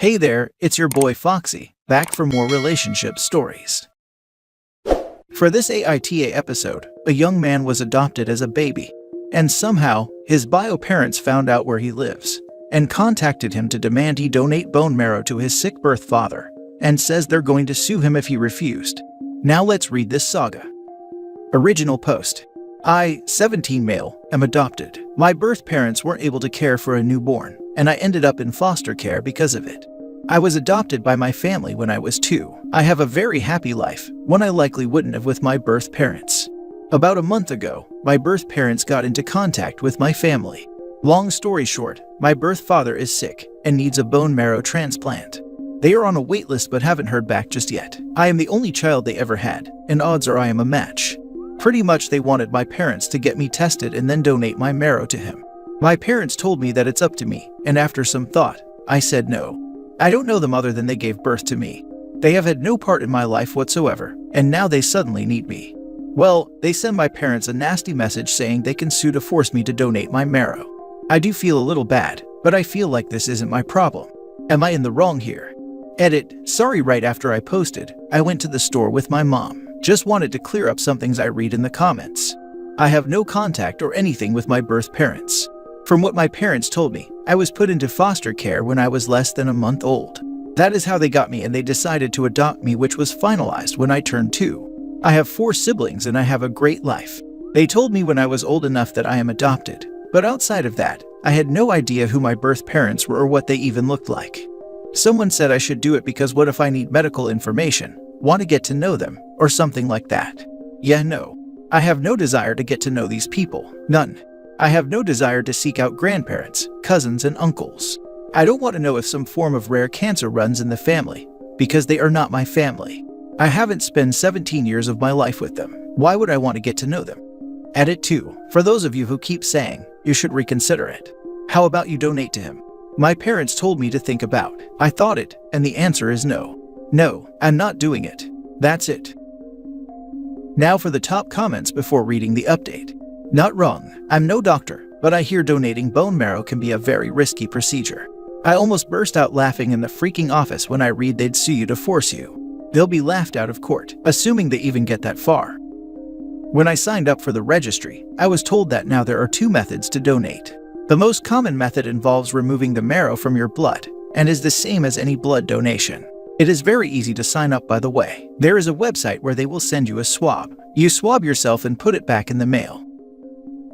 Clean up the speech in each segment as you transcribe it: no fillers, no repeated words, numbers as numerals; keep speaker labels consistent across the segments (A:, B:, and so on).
A: Hey there, it's your boy Foxy, back for more relationship stories. For this AITA episode, a young man was adopted as a baby, and somehow, his bio parents found out where he lives, and contacted him to demand he donate bone marrow to his sick birth father, and says they're going to sue him if he refused. Now let's read this saga. Original post. I, 17 male, am adopted. My birth parents weren't able to care for a newborn, and I ended up in foster care because of it. I was adopted by my family when I was 2. I have a very happy life, one I likely wouldn't have with my birth parents. About a month ago, my birth parents got into contact with my family. Long story short, my birth father is sick and needs a bone marrow transplant. They are on a wait list but haven't heard back just yet. I am the only child they ever had, and odds are I am a match. Pretty much they wanted my parents to get me tested and then donate my marrow to him. My parents told me that it's up to me, and after some thought, I said no. I don't know them other than they gave birth to me. They have had no part in my life whatsoever, and now they suddenly need me. Well, they send my parents a nasty message saying they can sue to force me to donate my marrow. I do feel a little bad, but I feel like this isn't my problem. Am I in the wrong here? Edit, sorry. Right after I posted, I went to the store with my mom. Just wanted to clear up some things I read in the comments. I have no contact or anything with my birth parents. From what my parents told me, I was put into foster care when I was less than a month old. That is how they got me, and they decided to adopt me, which was finalized when I turned 2. I have 4 siblings and I have a great life. They told me when I was old enough that I am adopted, but outside of that, I had no idea who my birth parents were or what they even looked like. Someone said I should do it because what if I need medical information, want to get to know them, or something like that. Yeah, no. I have no desire to get to know these people, none. I have no desire to seek out grandparents, cousins, and uncles. I don't want to know if some form of rare cancer runs in the family, because they are not my family. I haven't spent 17 years of my life with them. Why would I want to get to know them? Edit 2. For those of you who keep saying, you should reconsider it. How about you donate to him? My parents told me to think about. I thought it, and the answer is no. No, I'm not doing it. That's it. Now for the top comments before reading the update. Not wrong, I'm no doctor, but I hear donating bone marrow can be a very risky procedure. I almost burst out laughing in the freaking office when I read they'd sue you to force you. They'll be laughed out of court, assuming they even get that far. When I signed up for the registry, I was told that now there are 2 methods to donate. The most common method involves removing the marrow from your blood, and is the same as any blood donation. It is very easy to sign up, by the way. There is a website where they will send you a swab. You swab yourself and put it back in the mail.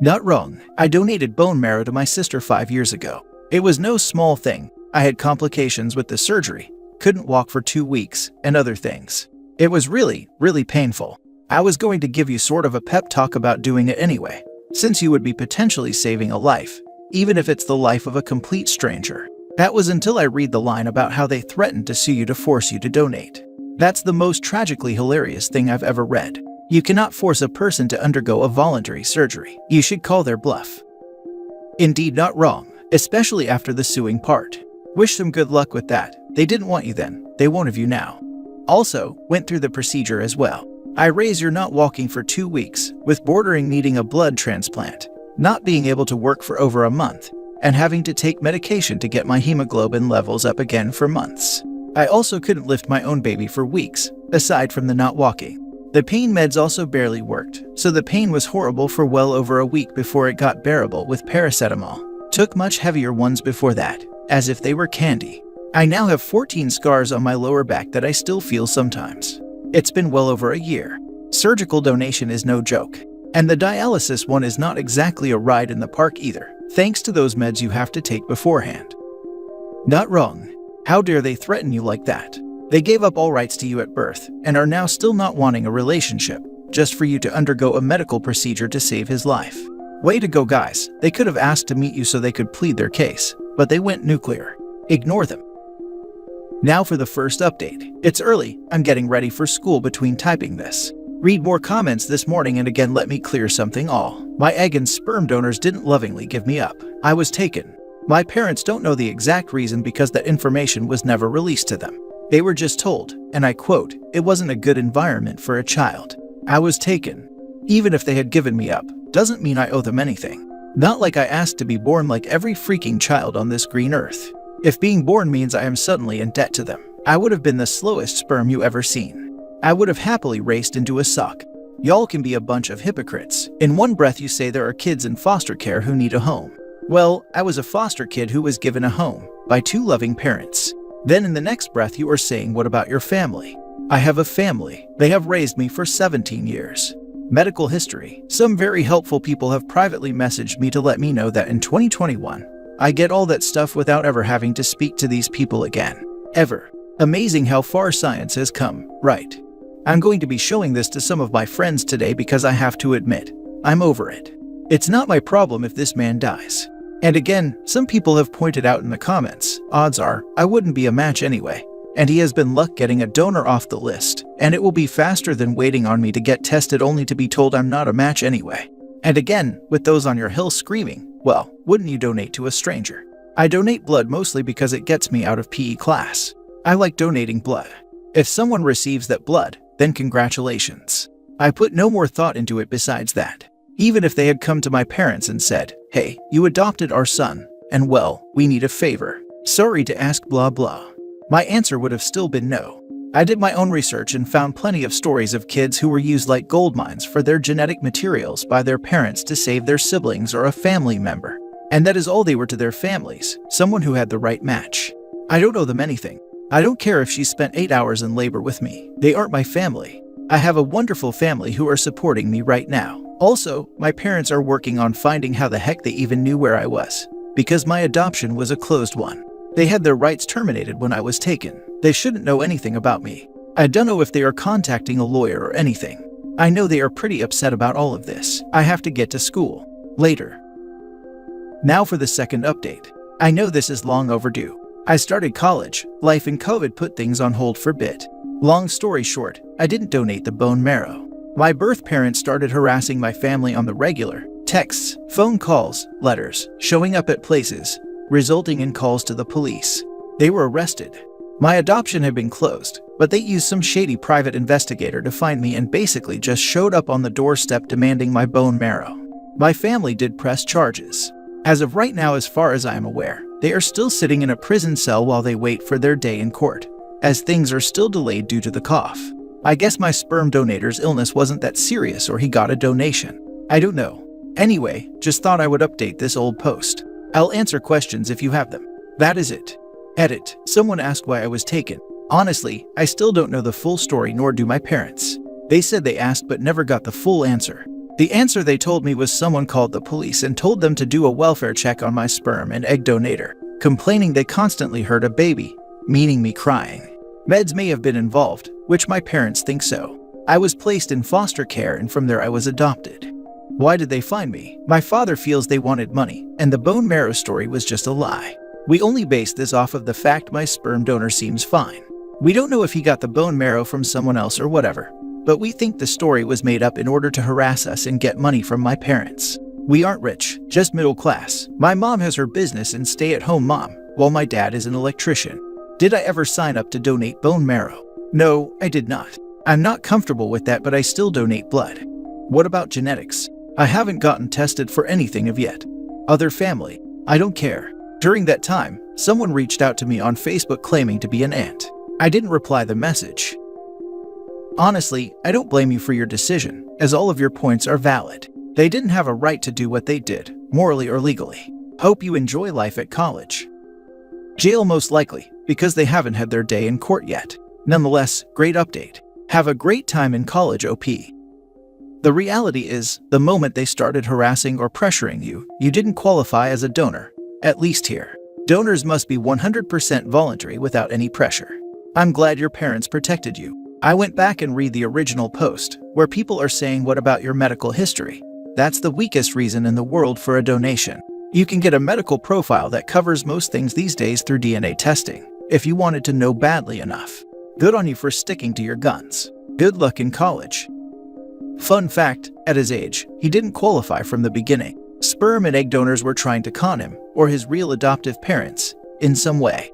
A: Not wrong, I donated bone marrow to my sister 5 years ago. It was no small thing. I had complications with the surgery, couldn't walk for 2 weeks, and other things. It was really, really painful. I was going to give you sort of a pep talk about doing it anyway, since you would be potentially saving a life, even if it's the life of a complete stranger. That was until I read the line about how they threatened to sue you to force you to donate. That's the most tragically hilarious thing I've ever read. You cannot force a person to undergo a voluntary surgery. You should call their bluff. Indeed, not wrong, especially after the suing part. Wish them good luck with that. They didn't want you then, they won't have you now. Also, went through the procedure as well. I raise you're not walking for 2 weeks, with bordering needing a blood transplant, not being able to work for over a month, and having to take medication to get my hemoglobin levels up again for months. I also couldn't lift my own baby for weeks, aside from the not walking. The pain meds also barely worked, so the pain was horrible for well over a week before it got bearable with paracetamol. Took much heavier ones before that, as if they were candy. I now have 14 scars on my lower back that I still feel sometimes. It's been well over a year. Surgical donation is no joke. And the dialysis one is not exactly a ride in the park either, thanks to those meds you have to take beforehand. Not wrong. How dare they threaten you like that? They gave up all rights to you at birth, and are now still not wanting a relationship, just for you to undergo a medical procedure to save his life. Way to go, guys. They could have asked to meet you so they could plead their case, but they went nuclear. Ignore them. Now for the first update. It's early, I'm getting ready for school between typing this. Read more comments this morning, and again let me clear something all. My egg and sperm donors didn't lovingly give me up. I was taken. My parents don't know the exact reason because that information was never released to them. They were just told, and I quote, it wasn't a good environment for a child. I was taken. Even if they had given me up, doesn't mean I owe them anything. Not like I asked to be born like every freaking child on this green earth. If being born means I am suddenly in debt to them, I would have been the slowest sperm you ever seen. I would have happily raced into a sock. Y'all can be a bunch of hypocrites. In one breath you say there are kids in foster care who need a home. Well, I was a foster kid who was given a home by 2 loving parents. Then in the next breath you are saying, what about your family? I have a family. They have raised me for 17 years. Medical history. Some very helpful people have privately messaged me to let me know that in 2021, I get all that stuff without ever having to speak to these people again. Ever. Amazing how far science has come, right? I'm going to be showing this to some of my friends today because I have to admit, I'm over it. It's not my problem if this man dies. And again, some people have pointed out in the comments, odds are, I wouldn't be a match anyway. And he has been luck getting a donor off the list, and it will be faster than waiting on me to get tested only to be told I'm not a match anyway. And again, with those on your hill screaming, well, wouldn't you donate to a stranger? I donate blood mostly because it gets me out of PE class. I like donating blood. If someone receives that blood, then congratulations. I put no more thought into it besides that. Even if they had come to my parents and said, hey, you adopted our son, and well, we need a favor. Sorry to ask blah blah. My answer would have still been no. I did my own research and found plenty of stories of kids who were used like gold mines for their genetic materials by their parents to save their siblings or a family member. And that is all they were to their families, someone who had the right match. I don't owe them anything. I don't care if she spent 8 hours in labor with me. They aren't my family. I have a wonderful family who are supporting me right now. Also, my parents are working on finding how the heck they even knew where I was, because my adoption was a closed one. They had their rights terminated when I was taken. They shouldn't know anything about me. I don't know if they are contacting a lawyer or anything. I know they are pretty upset about all of this. I have to get to school later. Now for the second update. I know this is long overdue. I started college. Life and COVID put things on hold for a bit. Long story short, I didn't donate the bone marrow. My birth parents started harassing my family on the regular. Texts, phone calls, letters, showing up at places, resulting in calls to the police. They were arrested. My adoption had been closed, but they used some shady private investigator to find me and basically just showed up on the doorstep demanding my bone marrow. My family did press charges. As of right now, as far as I am aware, they are still sitting in a prison cell while they wait for their day in court, as things are still delayed due to the cough. I guess my sperm donator's illness wasn't that serious or he got a donation. I don't know. Anyway, just thought I would update this old post. I'll answer questions if you have them. That is it. Edit. Someone asked why I was taken. Honestly, I still don't know the full story, nor do my parents. They said they asked but never got the full answer. The answer they told me was someone called the police and told them to do a welfare check on my sperm and egg donator, complaining they constantly heard a baby, meaning me crying. Meds may have been involved, which my parents think so. I was placed in foster care and from there I was adopted. Why did they find me? My father feels they wanted money, and the bone marrow story was just a lie. We only based this off of the fact my sperm donor seems fine. We don't know if he got the bone marrow from someone else or whatever, but we think the story was made up in order to harass us and get money from my parents. We aren't rich, just middle class. My mom has her business and stay-at-home mom, while my dad is an electrician. Did I ever sign up to donate bone marrow? No, I did not. I'm not comfortable with that, but I still donate blood. What about genetics? I haven't gotten tested for anything of yet. Other family? I don't care. During that time, someone reached out to me on Facebook claiming to be an aunt. I didn't reply the message. Honestly, I don't blame you for your decision, as all of your points are valid. They didn't have a right to do what they did, morally or legally. Hope you enjoy life at college. Jail most likely, because they haven't had their day in court yet. Nonetheless, great update. Have a great time in college, OP. The reality is, the moment they started harassing or pressuring you, you didn't qualify as a donor, at least here. Donors must be 100% voluntary without any pressure. I'm glad your parents protected you. I went back and read the original post, where people are saying, what about your medical history? That's the weakest reason in the world for a donation. You can get a medical profile that covers most things these days through DNA testing, if you wanted to know badly enough. Good on you for sticking to your guns. Good luck in college. Fun fact, at his age, he didn't qualify from the beginning. Sperm and egg donors were trying to con him, or his real adoptive parents, in some way.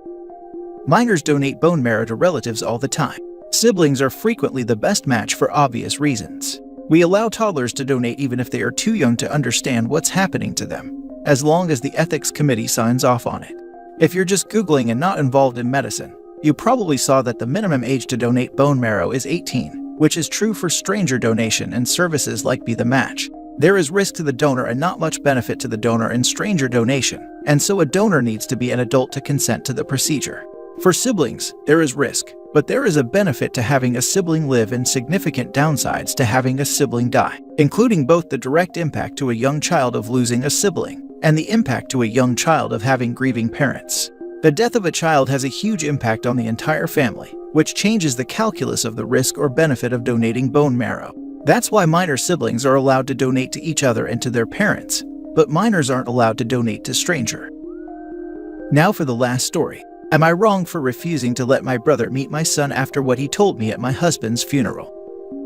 A: Minors donate bone marrow to relatives all the time. Siblings are frequently the best match for obvious reasons. We allow toddlers to donate even if they are too young to understand what's happening to them, as long as the ethics committee signs off on it. If you're just Googling and not involved in medicine, you probably saw that the minimum age to donate bone marrow is 18, which is true for stranger donation and services like Be the Match. There is risk to the donor and not much benefit to the donor in stranger donation, and so a donor needs to be an adult to consent to the procedure. For siblings, there is risk, but there is a benefit to having a sibling live and significant downsides to having a sibling die, including both the direct impact to a young child of losing a sibling and the impact to a young child of having grieving parents. The death of a child has a huge impact on the entire family, which changes the calculus of the risk or benefit of donating bone marrow. That's why minor siblings are allowed to donate to each other and to their parents, but minors aren't allowed to donate to stranger. Now for the last story. Am I wrong for refusing to let my brother meet my son after what he told me at my husband's funeral?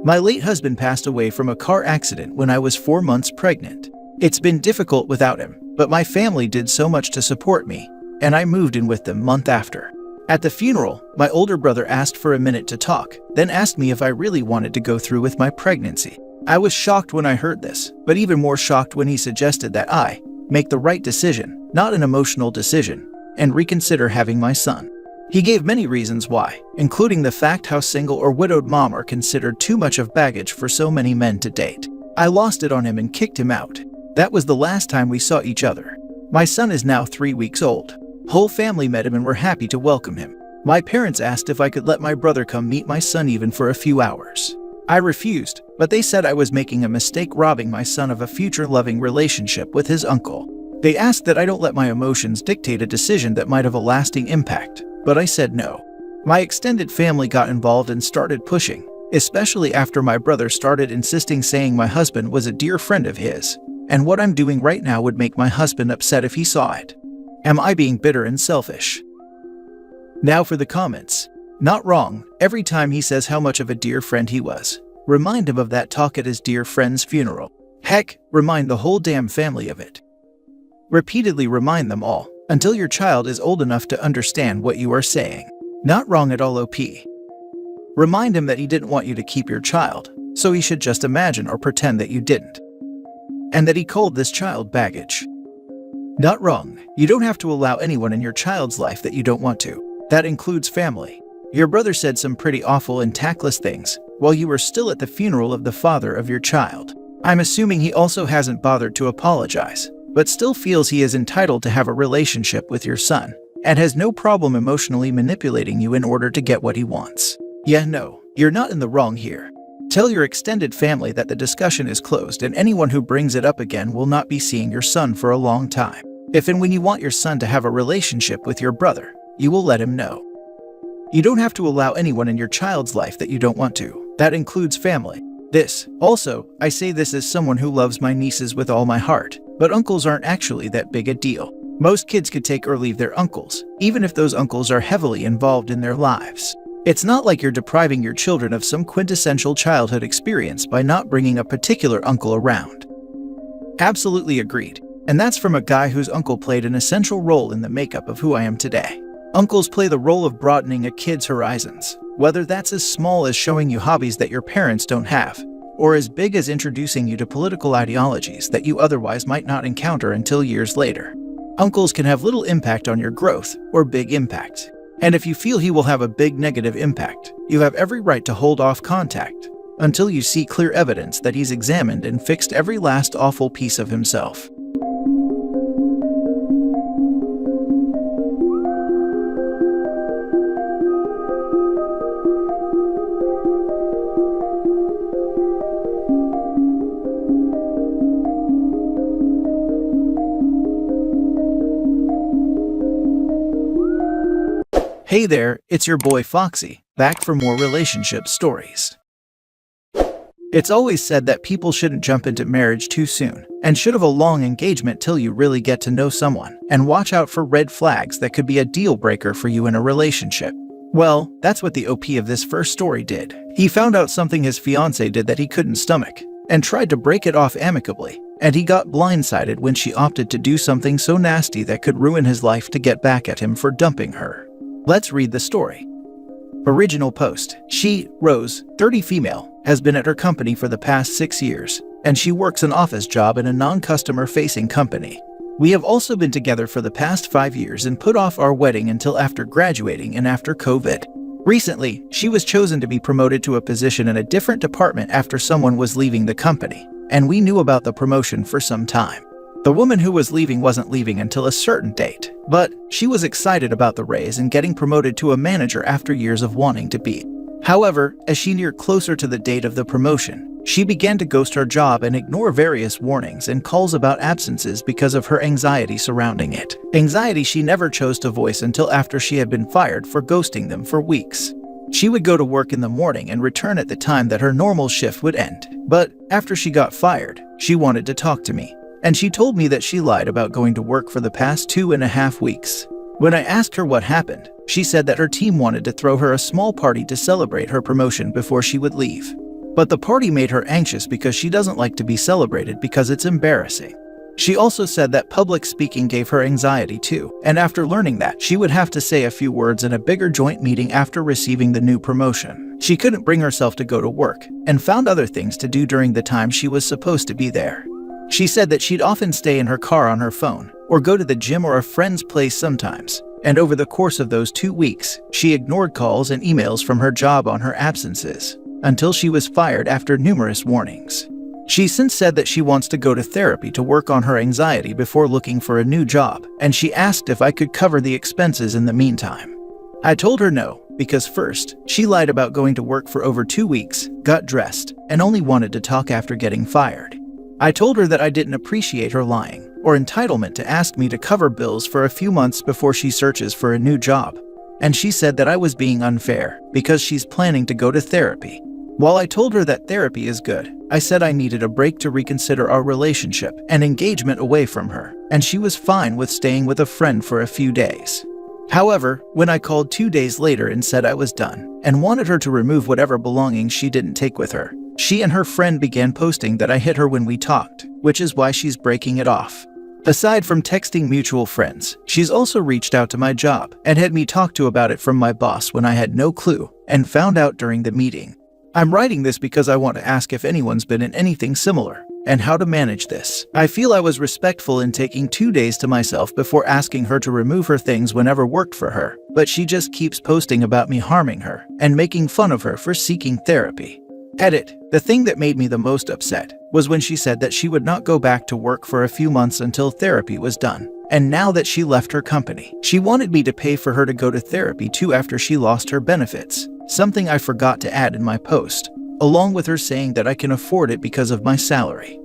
A: My late husband passed away from a car accident when I was 4 months pregnant. It's been difficult without him, but my family did so much to support me, and I moved in with them month after. At the funeral, my older brother asked for a minute to talk, then asked me if I really wanted to go through with my pregnancy. I was shocked when I heard this, but even more shocked when he suggested that I make the right decision, not an emotional decision, and reconsider having my son. He gave many reasons why, including the fact how single or widowed mom are considered too much of baggage for so many men to date. I lost it on him and kicked him out. That was the last time we saw each other. My son is now 3 weeks old. Whole family met him and were happy to welcome him. My parents asked if I could let my brother come meet my son even for a few hours. I refused, but they said I was making a mistake robbing my son of a future loving relationship with his uncle. They asked that I don't let my emotions dictate a decision that might have a lasting impact, but I said no. My extended family got involved and started pushing, especially after my brother started insisting, saying my husband was a dear friend of his, and what I'm doing right now would make my husband upset if he saw it. Am I being bitter and selfish? Now for the comments. Not wrong. Every time he says how much of a dear friend he was, remind him of that talk at his dear friend's funeral. Heck, remind the whole damn family of it. Repeatedly remind them all, until your child is old enough to understand what you are saying. Not wrong at all, OP. Remind him that he didn't want you to keep your child, so he should just imagine or pretend that you didn't. And that he called this child baggage. Not wrong. You don't have to allow anyone in your child's life that you don't want to. That includes family. Your brother said some pretty awful and tactless things while you were still at the funeral of the father of your child. I'm assuming he also hasn't bothered to apologize, but still feels he is entitled to have a relationship with your son, and has no problem emotionally manipulating you in order to get what he wants. Yeah, no, you're not in the wrong here. Tell your extended family that the discussion is closed and anyone who brings it up again will not be seeing your son for a long time. If and when you want your son to have a relationship with your brother, you will let him know. You don't have to allow anyone in your child's life that you don't want to. That includes family. I say this as someone who loves my nieces with all my heart, but uncles aren't actually that big a deal. Most kids could take or leave their uncles, even if those uncles are heavily involved in their lives. It's not like you're depriving your children of some quintessential childhood experience by not bringing a particular uncle around. Absolutely agreed. And that's from a guy whose uncle played an essential role in the makeup of who I am today. Uncles play the role of broadening a kid's horizons, whether that's as small as showing you hobbies that your parents don't have, or as big as introducing you to political ideologies that you otherwise might not encounter until years later. Uncles can have little impact on your growth, or big impact. And if you feel he will have a big negative impact, you have every right to hold off contact, until you see clear evidence that he's examined and fixed every last awful piece of himself. Hey there, it's your boy Foxy, back for more relationship stories. It's always said that people shouldn't jump into marriage too soon, and should have a long engagement till you really get to know someone, and watch out for red flags that could be a deal breaker for you in a relationship. Well, that's what the OP of this first story did. He found out something his fiancée did that he couldn't stomach, and tried to break it off amicably, and he got blindsided when she opted to do something so nasty that could ruin his life to get back at him for dumping her. Let's read the story. Original post. She, Rose, 30 female, has been at her company for the past 6 years, and she works an office job in a non-customer facing company. We have also been together for the past 5 years and put off our wedding until after graduating and after COVID. Recently, she was chosen to be promoted to a position in a different department after someone was leaving the company, and we knew about the promotion for some time. The woman who was leaving wasn't leaving until a certain date, but she was excited about the raise and getting promoted to a manager after years of wanting to be. However, as she neared closer to the date of the promotion, she began to ghost her job and ignore various warnings and calls about absences because of her anxiety surrounding it. Anxiety she never chose to voice until after she had been fired for ghosting them for weeks. She would go to work in the morning and return at the time that her normal shift would end. But after she got fired, she wanted to talk to me. And she told me that she lied about going to work for the past 2.5 weeks. When I asked her what happened, she said that her team wanted to throw her a small party to celebrate her promotion before she would leave. But the party made her anxious because she doesn't like to be celebrated because it's embarrassing. She also said that public speaking gave her anxiety too, and after learning that, she would have to say a few words in a bigger joint meeting after receiving the new promotion. She couldn't bring herself to go to work, and found other things to do during the time she was supposed to be there. She said that she'd often stay in her car on her phone, or go to the gym or a friend's place sometimes, and over the course of those 2 weeks, she ignored calls and emails from her job on her absences, until she was fired after numerous warnings. She since said that she wants to go to therapy to work on her anxiety before looking for a new job, and she asked if I could cover the expenses in the meantime. I told her no, because first, she lied about going to work for over 2 weeks, got dressed, and only wanted to talk after getting fired. I told her that I didn't appreciate her lying, or entitlement to ask me to cover bills for a few months before she searches for a new job. And she said that I was being unfair, because she's planning to go to therapy. While I told her that therapy is good, I said I needed a break to reconsider our relationship and engagement away from her, and she was fine with staying with a friend for a few days. However, when I called 2 days later and said I was done, and wanted her to remove whatever belongings she didn't take with her, she and her friend began posting that I hit her when we talked, which is why she's breaking it off. Aside from texting mutual friends, she's also reached out to my job and had me talk to about it from my boss when I had no clue and found out during the meeting. I'm writing this because I want to ask if anyone's been in anything similar and how to manage this. I feel I was respectful in taking 2 days to myself before asking her to remove her things whenever worked for her, but she just keeps posting about me harming her and making fun of her for seeking therapy. Edit. The thing that made me the most upset was when she said that she would not go back to work for a few months until therapy was done. And now that she left her company, she wanted me to pay for her to go to therapy too after she lost her benefits, something I forgot to add in my post, along with her saying that I can afford it because of my salary.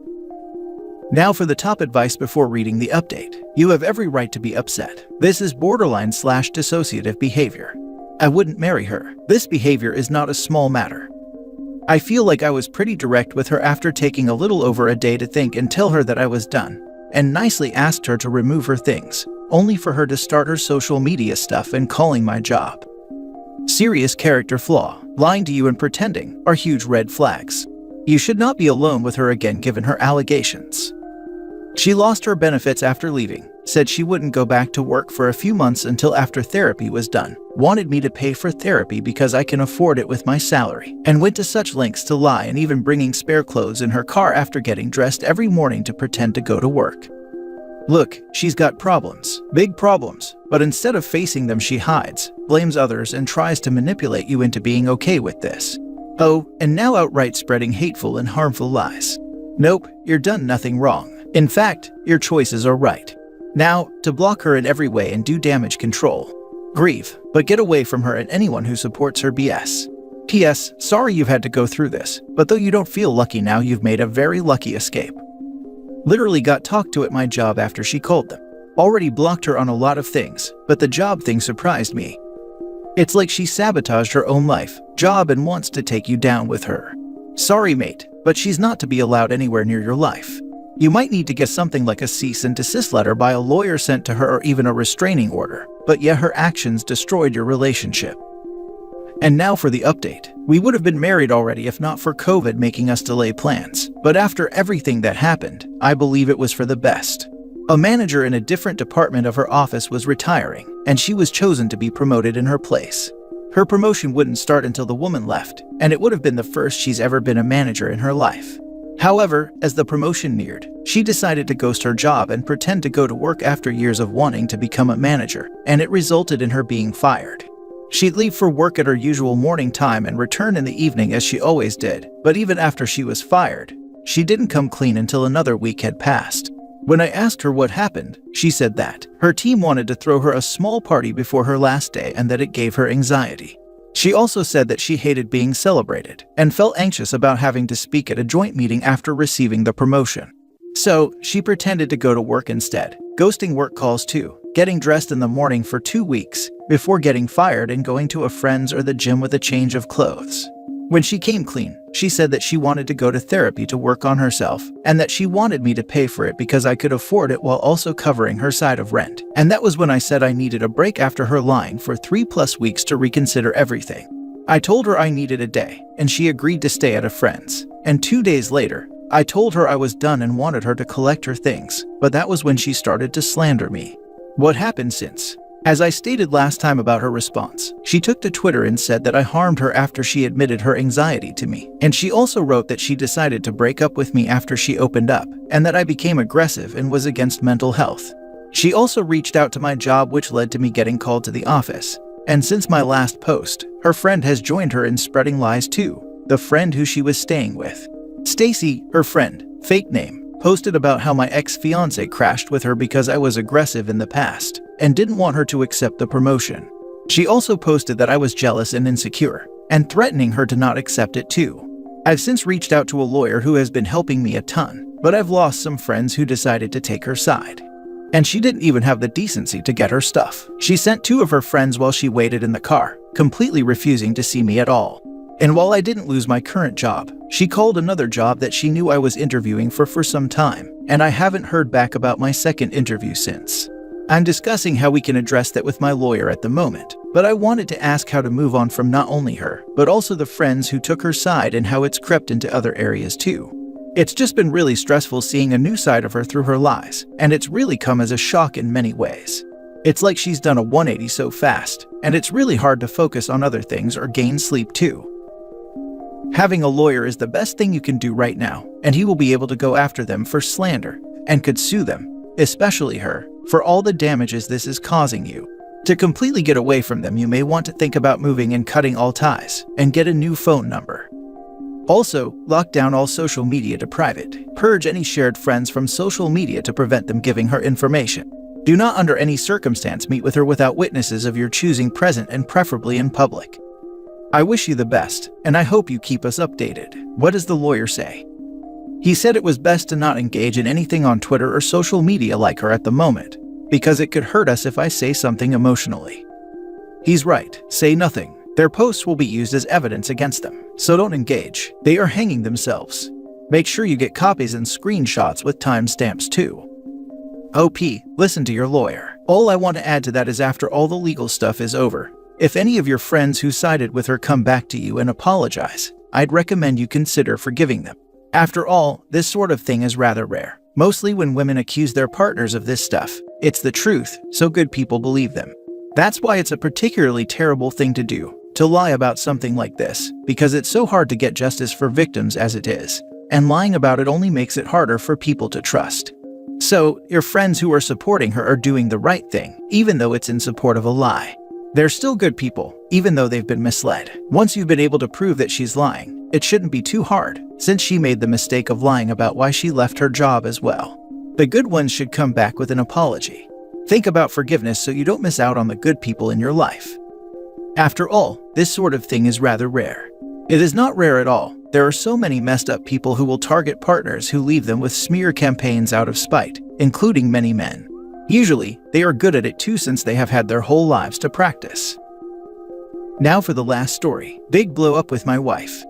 A: Now for the top advice before reading the update. You have every right to be upset. This is borderline/dissociative behavior. I wouldn't marry her. This behavior is not a small matter. I feel like I was pretty direct with her after taking a little over a day to think and tell her that I was done, and nicely asked her to remove her things, only for her to start her social media stuff and calling my job. Serious character flaw. Lying to you and pretending are huge red flags. You should not be alone with her again given her allegations. She lost her benefits after leaving, said she wouldn't go back to work for a few months until after therapy was done, wanted me to pay for therapy because I can afford it with my salary, and went to such lengths to lie and even bringing spare clothes in her car after getting dressed every morning to pretend to go to work. Look, she's got problems, big problems, but instead of facing them she hides, blames others and tries to manipulate you into being okay with this. Oh, and now outright spreading hateful and harmful lies. Nope, you're done nothing wrong. In fact, your choices are right. Now, to block her in every way and do damage control. Grieve, but get away from her and anyone who supports her BS. P.S. Sorry you've had to go through this, but though you don't feel lucky now, you've made a very lucky escape. Literally got talked to at my job after she called them. Already blocked her on a lot of things, but the job thing surprised me. It's like she sabotaged her own life, job and wants to take you down with her. Sorry mate, but she's not to be allowed anywhere near your life. You might need to get something like a cease and desist letter by a lawyer sent to her or even a restraining order, but yeah, her actions destroyed your relationship. And now for the update. We would have been married already if not for COVID making us delay plans, but after everything that happened, I believe it was for the best. A manager in a different department of her office was retiring, and she was chosen to be promoted in her place. Her promotion wouldn't start until the woman left, and it would have been the first she's ever been a manager in her life. However, as the promotion neared, she decided to ghost her job and pretend to go to work after years of wanting to become a manager, and it resulted in her being fired. She'd leave for work at her usual morning time and return in the evening as she always did, but even after she was fired, she didn't come clean until another week had passed. When I asked her what happened, she said that her team wanted to throw her a small party before her last day and that it gave her anxiety. She also said that she hated being celebrated and felt anxious about having to speak at a joint meeting after receiving the promotion. So, she pretended to go to work instead, ghosting work calls too, getting dressed in the morning for 2 weeks before getting fired and going to a friend's or the gym with a change of clothes. When she came clean, she said that she wanted to go to therapy to work on herself and that she wanted me to pay for it because I could afford it while also covering her side of rent. And that was when I said I needed a break after her lying for 3+ weeks to reconsider everything. I told her I needed a day, and she agreed to stay at a friend's. And 2 days later, I told her I was done and wanted her to collect her things, but that was when she started to slander me. What happened since? As I stated last time about her response, she took to Twitter and said that I harmed her after she admitted her anxiety to me. And she also wrote that she decided to break up with me after she opened up, and that I became aggressive and was against mental health. She also reached out to my job, which led to me getting called to the office. And since my last post, her friend has joined her in spreading lies too, the friend who she was staying with. Stacy, her friend, fake name, posted about how my ex-fiancé crashed with her because I was aggressive in the past and didn't want her to accept the promotion. She also posted that I was jealous and insecure, and threatening her to not accept it too. I've since reached out to a lawyer who has been helping me a ton, but I've lost some friends who decided to take her side. And she didn't even have the decency to get her stuff. She sent 2 of her friends while she waited in the car, completely refusing to see me at all. And while I didn't lose my current job, she called another job that she knew I was interviewing for some time, and I haven't heard back about my second interview since. I'm discussing how we can address that with my lawyer at the moment, but I wanted to ask how to move on from not only her, but also the friends who took her side and how it's crept into other areas too. It's just been really stressful seeing a new side of her through her lies, and it's really come as a shock in many ways. It's like she's done a 180 so fast, and it's really hard to focus on other things or gain sleep too. Having a lawyer is the best thing you can do right now, and he will be able to go after them for slander and could sue them, especially her, for all the damages this is causing you. To completely get away from them, you may want to think about moving and cutting all ties and get a new phone number. Also, lock down all social media to private. Purge any shared friends from social media to prevent them giving her information. Do not under any circumstance meet with her without witnesses of your choosing present and preferably in public. I wish you the best, and I hope you keep us updated. What does the lawyer say? He said it was best to not engage in anything on Twitter or social media like her at the moment, because it could hurt us if I say something emotionally. He's right, say nothing. Their posts will be used as evidence against them, so don't engage. They are hanging themselves. Make sure you get copies and screenshots with timestamps too. OP, listen to your lawyer. All I want to add to that is after all the legal stuff is over, if any of your friends who sided with her come back to you and apologize, I'd recommend you consider forgiving them. After all, this sort of thing is rather rare. Mostly when women accuse their partners of this stuff, it's the truth, so good people believe them. That's why it's a particularly terrible thing to do, to lie about something like this, because it's so hard to get justice for victims as it is, and lying about it only makes it harder for people to trust. So, your friends who are supporting her are doing the right thing, even though it's in support of a lie. They're still good people, even though they've been misled. Once you've been able to prove that she's lying, it shouldn't be too hard, since she made the mistake of lying about why she left her job as well. The good ones should come back with an apology. Think about forgiveness so you don't miss out on the good people in your life. After all, this sort of thing is rather rare. It is not rare at all. There are so many messed up people who will target partners who leave them with smear campaigns out of spite, including many men. Usually, they are good at it too since they have had their whole lives to practice. Now for the last story. Big blow up with my wife.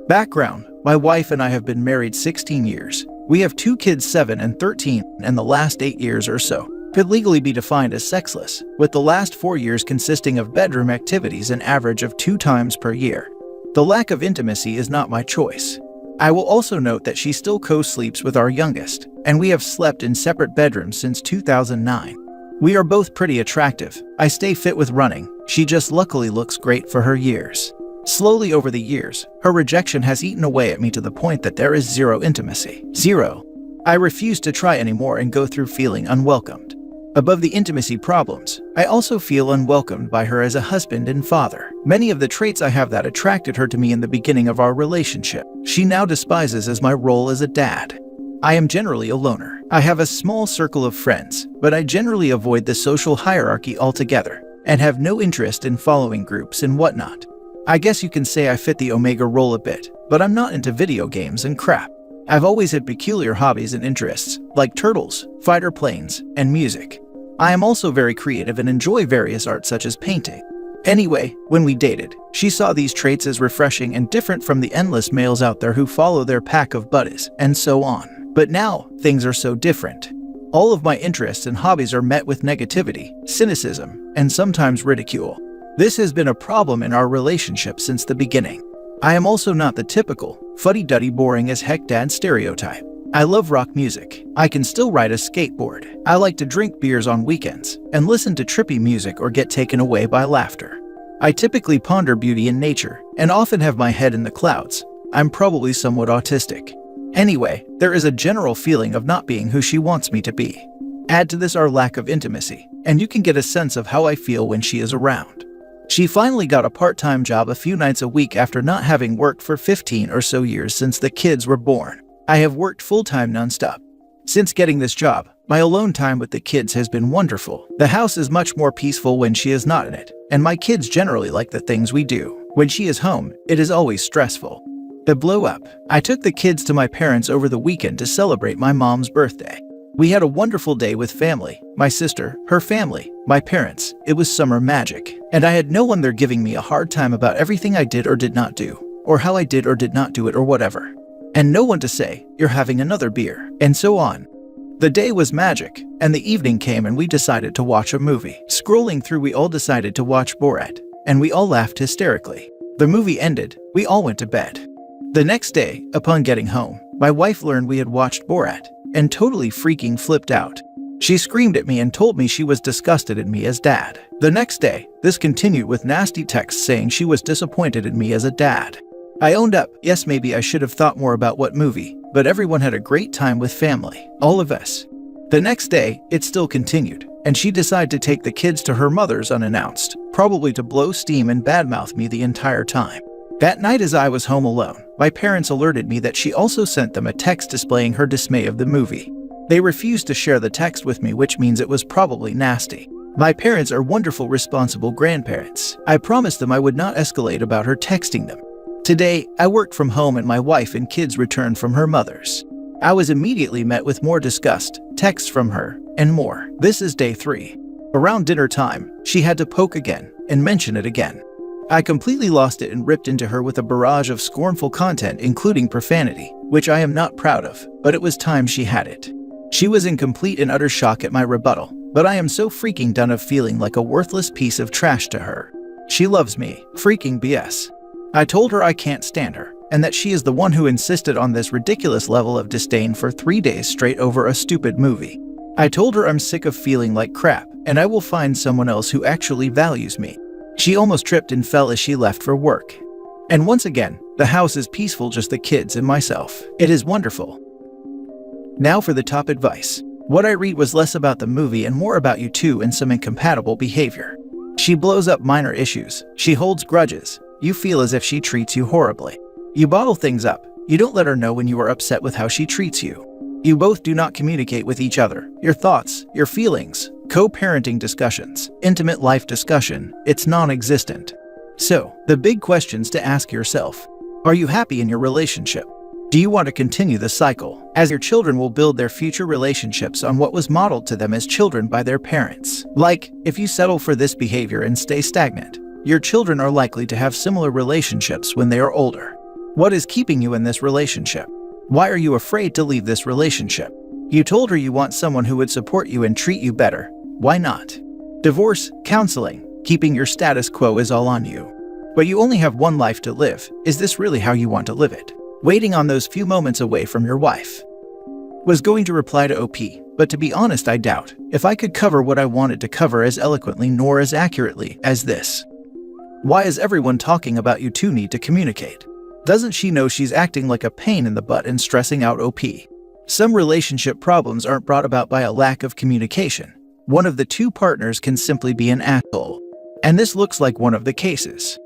A: Background: my wife and I have been married 16 years. We have 2 kids, 7 and 13, and the last 8 years or so could legally be defined as sexless, with the last 4 years consisting of bedroom activities an average of 2 times per year. The lack of intimacy is not my choice. I will also note that she still co-sleeps with our youngest, and we have slept in separate bedrooms since 2009. We are both pretty attractive. I stay fit with running. She just luckily looks great for her years. Slowly over the years, her rejection has eaten away at me to the point that there is zero intimacy. Zero. I refuse to try anymore and go through feeling unwelcomed. Above the intimacy problems, I also feel unwelcomed by her as a husband and father. Many of the traits I have that attracted her to me in the beginning of our relationship, she now despises as my role as a dad. I am generally a loner. I have a small circle of friends, but I generally avoid the social hierarchy altogether and have no interest in following groups and whatnot. I guess you can say I fit the Omega role a bit, but I'm not into video games and crap. I've always had peculiar hobbies and interests, like turtles, fighter planes, and music. I am also very creative and enjoy various arts such as painting. Anyway, when we dated, she saw these traits as refreshing and different from the endless males out there who follow their pack of buddies, and so on. But now, things are so different. All of my interests and hobbies are met with negativity, cynicism, and sometimes ridicule. This has been a problem in our relationship since the beginning. I am also not the typical, fuddy-duddy boring as heck dad stereotype. I love rock music. I can still ride a skateboard. I like to drink beers on weekends and listen to trippy music or get taken away by laughter. I typically ponder beauty in nature and often have my head in the clouds. I'm probably somewhat autistic. Anyway, there is a general feeling of not being who she wants me to be. Add to this our lack of intimacy, and you can get a sense of how I feel when she is around. She finally got a part-time job a few nights a week after not having worked for 15 or so years since the kids were born. I have worked full-time non-stop. Since getting this job, my alone time with the kids has been wonderful. The house is much more peaceful when she is not in it, and my kids generally like the things we do. When she is home, it is always stressful. The blow-up. I took the kids to my parents over the weekend to celebrate my mom's birthday. We had a wonderful day with family, my sister, her family, my parents. It was summer magic, and I had no one there giving me a hard time about everything I did or did not do, or how I did or did not do it or whatever. And no one to say, "You're having another beer," and so on. The day was magic, and the evening came and we decided to watch a movie. Scrolling through, we all decided to watch Borat, and we all laughed hysterically. The movie ended, we all went to bed. The next day, upon getting home, my wife learned we had watched Borat, and totally freaking flipped out. She screamed at me and told me she was disgusted in me as dad. The next day, this continued with nasty texts saying she was disappointed in me as a dad. I owned up, yes, maybe I should have thought more about what movie, but everyone had a great time with family, all of us. The next day, it still continued, and she decided to take the kids to her mother's unannounced, probably to blow steam and badmouth me the entire time. That night as I was home alone, my parents alerted me that she also sent them a text displaying her dismay of the movie. They refused to share the text with me, which means it was probably nasty. My parents are wonderful, responsible grandparents. I promised them I would not escalate about her texting them. Today, I worked from home and my wife and kids returned from her mother's. I was immediately met with more disgust, texts from her, and more. This is day 3. Around dinner time, she had to poke again and mention it again. I completely lost it and ripped into her with a barrage of scornful content, including profanity, which I am not proud of, but it was time she had it. She was in complete and utter shock at my rebuttal, but I am so freaking done of feeling like a worthless piece of trash to her. She loves me, freaking BS. I told her I can't stand her, and that she is the one who insisted on this ridiculous level of disdain for 3 days straight over a stupid movie. I told her I'm sick of feeling like crap, and I will find someone else who actually values me. She almost tripped and fell as she left for work. And once again, the house is peaceful, just the kids and myself. It is wonderful. Now for the top advice. What I read was less about the movie and more about you two and some incompatible behavior. She blows up minor issues. She holds grudges. You feel as if she treats you horribly. You bottle things up. You don't let her know when you are upset with how she treats you. You both do not communicate with each other. Your thoughts, your feelings, co-parenting discussions, intimate life discussion, it's non-existent. So, the big questions to ask yourself. Are you happy in your relationship? Do you want to continue the cycle, as your children will build their future relationships on what was modeled to them as children by their parents? Like, if you settle for this behavior and stay stagnant, your children are likely to have similar relationships when they are older. What is keeping you in this relationship? Why are you afraid to leave this relationship? You told her you want someone who would support you and treat you better. Why not? Divorce, counseling, keeping your status quo is all on you. But you only have one life to live. Is this really how you want to live it? Waiting on those few moments away from your wife. Was going to reply to OP, but to be honest, I doubt if I could cover what I wanted to cover as eloquently nor as accurately as this. Why is everyone talking about you two need to communicate? Doesn't she know she's acting like a pain in the butt and stressing out OP? Some relationship problems aren't brought about by a lack of communication. One of the two partners can simply be an asshole. And this looks like one of the cases.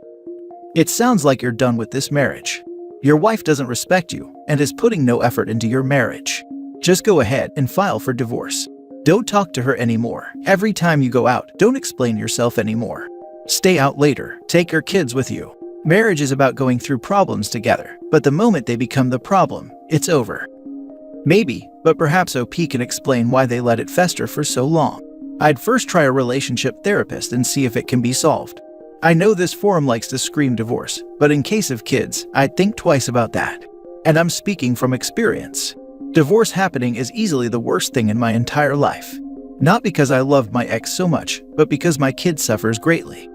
A: It sounds like you're done with this marriage. Your wife doesn't respect you and is putting no effort into your marriage. Just go ahead and file for divorce. Don't talk to her anymore. Every time you go out, don't explain yourself anymore. Stay out later. Take your kids with you. Marriage is about going through problems together, but the moment they become the problem, it's over. Maybe, but perhaps OP can explain why they let it fester for so long. I'd first try a relationship therapist and see if it can be solved. I know this forum likes to scream divorce, but in case of kids, I'd think twice about that. And I'm speaking from experience. Divorce happening is easily the worst thing in my entire life. Not because I loved my ex so much, but because my kid suffers greatly.